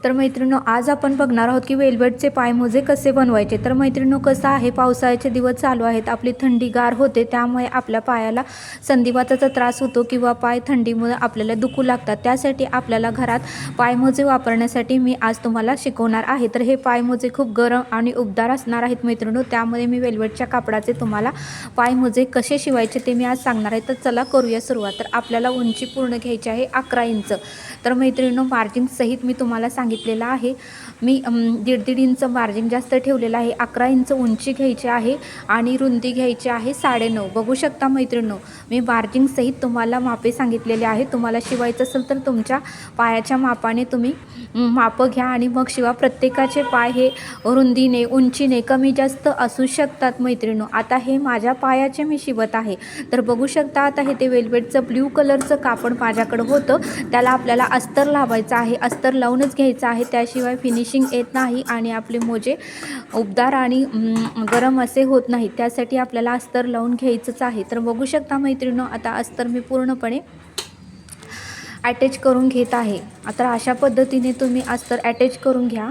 तर मैत्रिणींनो, आज आपण बघणार आहोत की वेलवेटचे पायमोजे कसे बनवायचे। तर मैत्रिणींनो, कसं आहे, पावसाळ्याचे दिवस चालू आहेत, आपली थंडी गार होते, त्यामुळे आपल्या पायाला संधिवाताचा त्रास होतो किंवा पाय थंडीमुळे आपल्याला दुखू लागतात। त्यासाठी आपल्याला घरात पायमोजे वापरण्यासाठी मी आज तुम्हाला शिकवणार आहे। तर हे पायमोजे खूप गरम आणि उबदार असणार आहेत मैत्रिणींनो, त्यामुळे मी वेलवेटच्या कापडाचे तुम्हाला पायमोजे कसे शिवायचे ते मी आज सांगणार आहे। तर चला करूया सुरुवात। तर आपल्याला उंची पूर्ण घ्यायची आहे 11 इंच। तर मैत्रिणींनो, मार्जिन सहित मी तुम्हाला सांगितलेलं आहे, मी 1.5 इंच मार्जिन जास्त ठेवलेलं आहे। 11 इंच उंची घ्यायची आहे आणि रुंदी घ्यायची आहे 9.5। बघू शकता मैत्रिणींनो, मी मार्जिन सहित तुम्हाला मापे सांगितलेले आहे। तुम्हाला शिवायचं असेल तर तुमच्या पायाच्या मापाने तुम्ही माप घ्या आणि मग शिवा। प्रत्येकाचे पाय हे रुंदीने उंचीने कमी जास्त असू शकतात मैत्रिणींनो। आता हे माझ्या पायाचे मी शिवत आहे। तर बघू शकता, आता हे ते वेलवेटचं ब्ल्यू कलरचं कापड माझ्याकडे होतं, त्याला आपल्याला अस्तर लावायचं आहे। अस्तर लावूनच घ्यायचं आहे, त्याशिवाय फिनिशिंग येत नाही आणि आपले मोजे उबदार आणि गरम असे होत नाही। त्यासाठी आपल्याला अस्तर लावून घ्यायचंच आहे। तर बघू शकता मैत्रिणींनो, आता अस्तर मी पूर्णपणे अटॅच करून घेत आहे। आता अशा पद्धतीने तुम्ही अस्तर अटॅच करून घ्या।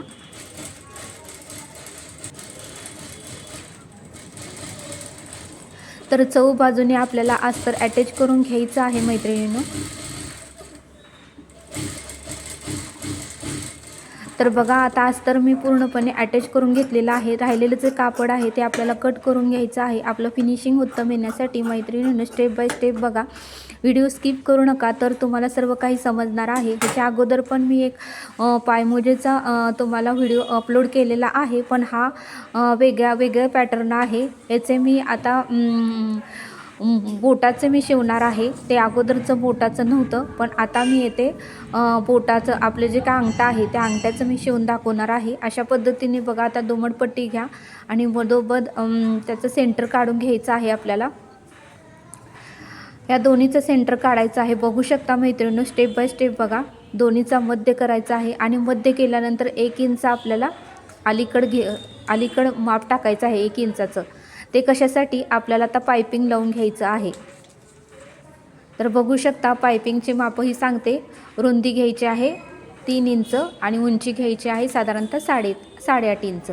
तर चौ बाजूने आपल्याला अस्तर अटॅच करून घ्यायचं आहे मैत्रिणींनो। तर बघा, आता अस्तर मी पूर्णपणे अटॅच करून घेतलेलं आहे। राहिलेलं जे कापड आहे ते आपल्याला कट करून घ्यायचं आहे। आपलं फिनिशिंग उत्तम येण्यासाठी मैत्रिणींनो, स्टेप बाय स्टेप बघा, व्हिडिओ स्किप करू नका, तर तुम्हाला सर्व काही समजणार आहे। ह्याच्या अगोदर पण मी एक पायमोजेचा तुम्हाला व्हिडिओ अपलोड केलेला आहे, पण हा वेगळा पॅटर्न आहे। याचे मी आता बोटाचं मी शिवणार आहे। ते अगोदरचं बोटाचं नव्हतं, पण आता मी येते बोटाचं आपलं जे काय अंगठा आहे त्या अंगठ्याचं मी शिवून दाखवणार आहे। अशा पद्धतीने बघा, आता दुमडपट्टी घ्या आणि मधोमध त्याचं सेंटर काढून घ्यायचं आहे आपल्याला। या दोन्हीचं सेंटर काढायचं आहे। बघू शकता मैत्रिणींनो, स्टेप बाय स्टेप बघा, दोन्हीचा मध्य करायचा आहे आणि मध्य केल्यानंतर 1 इंच आपल्याला अलीकडं माप टाकायचं आहे 1 इंचाचं। ते कशासाठी, आपल्याला आता पायपिंग लावून घ्यायचं आहे। तर बघू शकता, पायपिंगचे मापही सांगते। रुंदी घ्यायची आहे 3 इंच आणि उंची घ्यायची आहे साधारणतः 8.5 इंच।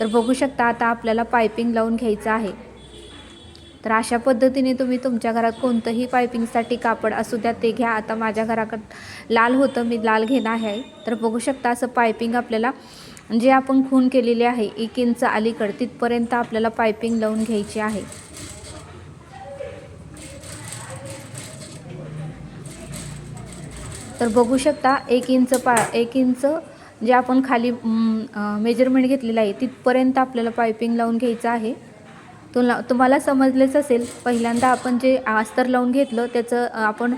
तर बघू शकता, आता आपल्याला पायपिंग लावून घ्यायचं आहे। तर अशा पद्धतीने तुम्ही तुमच्या घरात कोणतंही पायपिंगसाठी कापड असू द्या ते घ्या। आता माझ्या घराकडे लाल होतं, मी लाल घेणार आहे। तर बघू शकता, असं पायपिंग आपल्याला जे आपण खून केलेले आहे 1 इंच अलीकडे तिथपर्यंत आपल्याला पायपिंग लावून घ्यायची आहे। तर बघू शकता, 1 इंच जे आपण खाली मेजरमेंट घेतलेलं आहे तिथपर्यंत आपल्याला पायपिंग लावून घ्यायचं आहे। तुम्हाला समजलेच असेल, पहिल्यांदा आपण जे अस्तर लावून घेतलं त्याचं आपण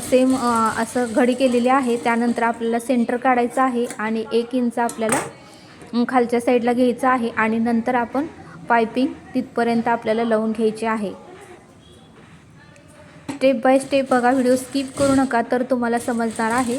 सेम असं घडी केलेली आहे। त्यानंतर आपल्याला सेंटर काढायचं आहे आणि 1 इंच आपल्याला खालच्या साईडला घ्यायचं आहे आणि नंतर आपण पायपिंग तिथपर्यंत आपल्याला लावून घ्यायची आहे। स्टेप बाय स्टेप बघा, व्हिडिओ स्किप करू नका, तर तुम्हाला समजणार आहे।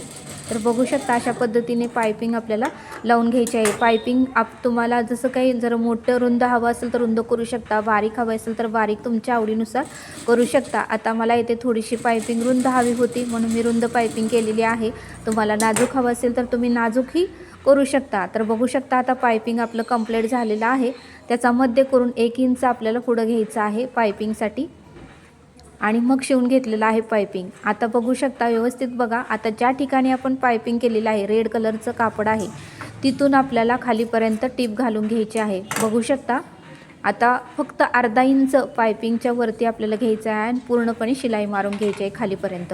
तर बघू शकता, अशा पद्धतीने पायपिंग आपल्याला लावून घ्यायची आहे। पायपिंग तुम्हाला जसं काही जर मोठं रुंद हवं असेल तर रुंद करू शकता, बारीक हवं असेल तर बारीक तुमच्या आवडीनुसार करू शकता। आता मला इथे थोडीशी पायपिंग रुंद हवी होती म्हणून मी रुंद पायपिंग केलेली आहे। तुम्हाला नाजूक हवं असेल तर तुम्ही नाजूकही करू शकता। तर बघू शकता, आता पायपिंग आपलं कंप्लीट झालेलं आहे। त्याचा मध्य करून 1 इंच आपल्याला पुढं घ्यायचं आहे पायपिंगसाठी आणि मग शिवून घेतलेलं आहे पायपिंग। आता बघू शकता, व्यवस्थित बघा, आता ज्या ठिकाणी आपण पायपिंग केलेलं आहे रेड कलरचं कापड आहे तिथून आपल्याला खालीपर्यंत टीप घालून घ्यायची आहे। बघू शकता, आता फक्त अर्धा इंच पायपिंगच्या वरती आपल्याला घ्यायचं आहे आणि पूर्णपणे शिलाई मारून घ्यायची आहे खालीपर्यंत।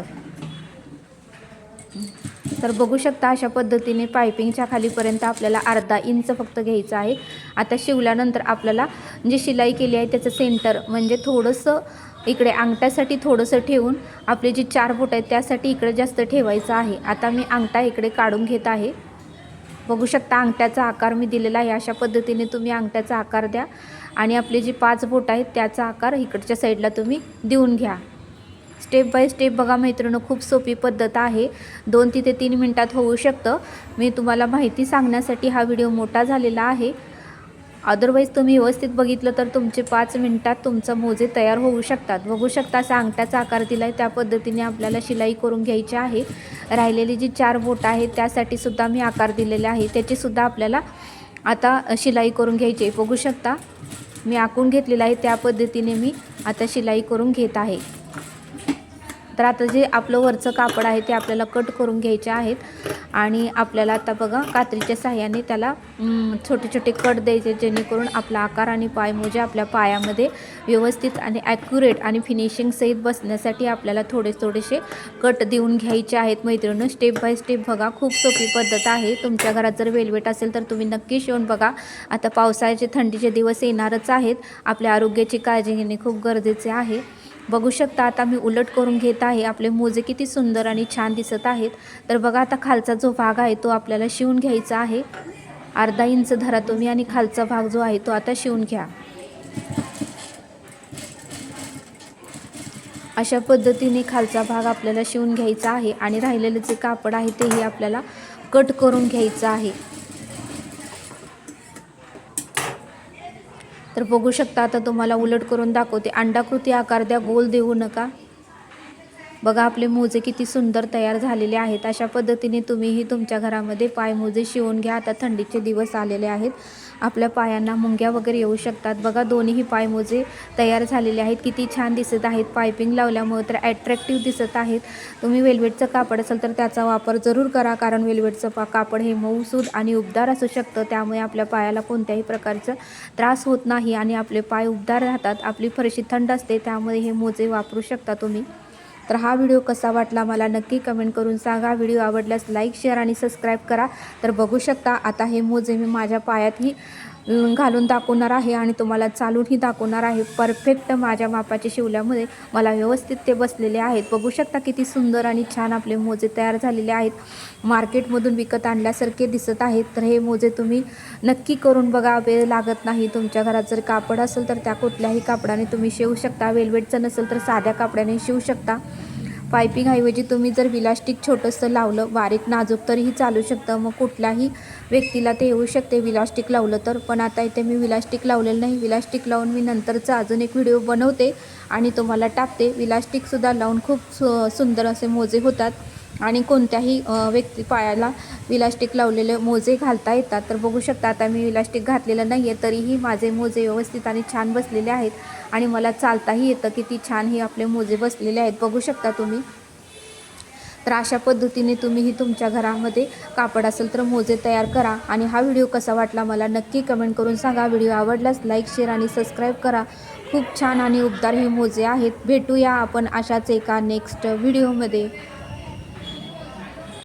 तर बघू शकता, अशा पद्धतीने पायपिंगच्या खालीपर्यंत आपल्याला अर्धा इंच फक्त घ्यायचं आहे। आता शिवल्यानंतर आपल्याला जे शिलाई केली आहे त्याचं सेंटर म्हणजे थोडंसं इकडे अंगठ्यासाठी थोडंसं ठेवून आपले जे 4 बोट आहेत त्यासाठी इकडे जास्त ठेवायचं आहे। आता मी अंगठा इकडे काढून घेत आहे। बघू शकता, अंगठ्याचा आकार मी दिलेला आहे। अशा पद्धतीने तुम्ही अंगठ्याचा आकार द्या आणि आपले जे 5 बोट आहेत त्याचा आकार इकडच्या साईडला तुम्ही देऊन घ्या। स्टेप बाय स्टेप बघा मैत्रिणींनो, खूप सोपी पद्धत आहे, 2 ते 3 मिनिटात होऊ शकतं। मी तुम्हाला माहिती सांगण्यासाठी हा व्हिडिओ मोठा झालेला आहे अदरवाईज तुम्ही व्यवस्थित बघितलं तर तुमचे 5 मिनिटात तुमचं मोजे तयार होऊ शकतात. बघू शकता असा अंगठ्याचा आकार दिला आहे, त्या पद्धतीने आपल्याला शिलाई करून घ्यायची आहे. राहिलेली जी 4 बोटं आहेत त्यासाठी सुद्धा मी आकार दिलेला आहे, त्याचीसुद्धा आपल्याला आता शिलाई करून घ्यायची आहे. बघू शकता मी आखून घेतलेलं आहे, त्या पद्धतीने मी आता शिलाई करून घेत आहे. तर आता जे आपलं वरचं कापड आहे ते आपल्याला कट करून घ्यायचे आहेत आणि आपल्याला आता बघा कात्रीच्या सहाय्याने त्याला छोटे छोटे कट द्यायचे, जेणेकरून आपला आकार आणि पायमोजे आपल्या पायामध्ये व्यवस्थित आणि ॲक्युरेट आणि फिनिशिंग सहित बसण्यासाठी आपल्याला थोडेसे कट देऊन घ्यायचे आहेत. मैत्रिणींनो, स्टेप बाय स्टेप बघा, खूप सोपी पद्धत आहे. तुमच्या घरात जर वेलवेट असेल तर तुम्ही नक्की शिवून बघा. आता पावसाळ्याचे थंडीचे दिवस येणारच आहेत, आपल्या आरोग्याची काळजी घेणे खूप गरजेचे आहे. बघू शकता आता मी उलट करून घेत आहे. आपले मोजे किती सुंदर आणि छान दिसत आहेत. तर बघा आता खालचा जो भाग आहे तो आपल्याला शिवून घ्यायचा आहे. अर्धा इंच धरा तुम्ही आणि खालचा भाग जो आहे तो आता शिवून घ्या. अशा पद्धतीने खालचा भाग आपल्याला शिवून घ्यायचा आहे आणि राहिलेले जे कापड आहे तेही आपल्याला कट करून घ्यायचं आहे. तर बघू शकता आता तुम्हाला उलट करून दाखवते. अंडाकृती आकार द्या, गोल देऊ नका. बघा आपले मोजे किती सुंदर तयार झालेले आहेत. अशा पद्धतीने तुम्हीही तुमच्या घरामध्ये पायमोजे शिवून घ्या. आता थंडीचे दिवस आलेले आहेत, आपल्या पायांना मुंग्या वगैरे येऊ शकतात. बघा दोन्हीही पायमोजे तयार झालेले आहेत, किती छान दिसत आहेत. पायपिंग लावल्यामुळे तर ॲट्रॅक्टिव्ह दिसत आहेत. तुम्ही वेल्वेटचं कापड असेल तर त्याचा वापर जरूर करा, कारण वेल्वेटचं कापड हे मऊसूद आणि उबदार असू शकतं. त्यामुळे आपल्या पायाला कोणत्याही प्रकारचा त्रास होत नाही आणि आपले पाय उबदार राहतात. आपली फरशी थंड असते, त्यामुळे हे मोजे वापरू शकता तुम्ही. तर हा व्हिडिओ कसा वाटला मला नक्की कमेंट करून सांगा. व्हिडिओ आवडल्यास लाईक, शेअर आणि सबस्क्राईब करा. तर बघू शकता आता हे मोजे मी माझ्या पायातही घालून दाखवणार आहे आणि तुम्हाला चालूनही दाखवणार आहे. परफेक्ट माझ्या मापाचे शिवल्यामुळे मला व्यवस्थित ते बसलेले आहेत. बघू शकता किती सुंदर आणि छान आपले मोजे तयार झालेले आहेत. मार्केटमधून विकत आणल्यासारखे दिसत आहेत. तर हे मोजे तुम्ही नक्की करून बघा, वेळ लागत नाही. तुमच्या घरात जर कापड असेल तर त्या कुठल्याही कापडाने तुम्ही शिवू शकता. वेल्वेटचं नसेल तर साध्या कापडाने शिवू शकता. पायपिंगऐवजी तुम्ही जर विलास्टिक छोटंसं लावलं, बारीक नाजूक, तरीही चालू शकतं. मग कुठल्याही व्यक्तीला ते येऊ शकते विलास्टिक लावलं तर. पण आता इथे मी विलास्टिक लावलेलं नाही. विलास्टिक लावून मी नंतरचा अजून एक व्हिडिओ बनवते आणि तुम्हाला टाकते. विलास्टिकसुद्धा लावून खूप सुंदर असे मोजे होतात आणि कोणत्याही व्यक्ती पायाला विलास्टिक लावलेले मोजे घालता येतात. तर बघू शकता आता मी विलास्टिक घातलेलं नाही आहे, तरीही माझे मोजे व्यवस्थित आणि छान बसलेले आहेत आणि मला चालताही येतं. किती छान हे आपले मोजे बसलेले आहेत, बघू शकता तुम्ही. तर अशा पद्धतीने तुम्हीही तुमच्या घरामध्ये कापड असेल तर मोजे तयार करा. आणि हा व्हिडिओ कसा वाटला मला नक्की कमेंट करून सांगा. व्हिडिओ आवडल्यास लाईक, शेअर आणि सबस्क्राईब करा. खूप छान आणि उबदार हे मोजे आहेत. भेटूया आपण अशाच एका नेक्स्ट व्हिडिओमध्ये.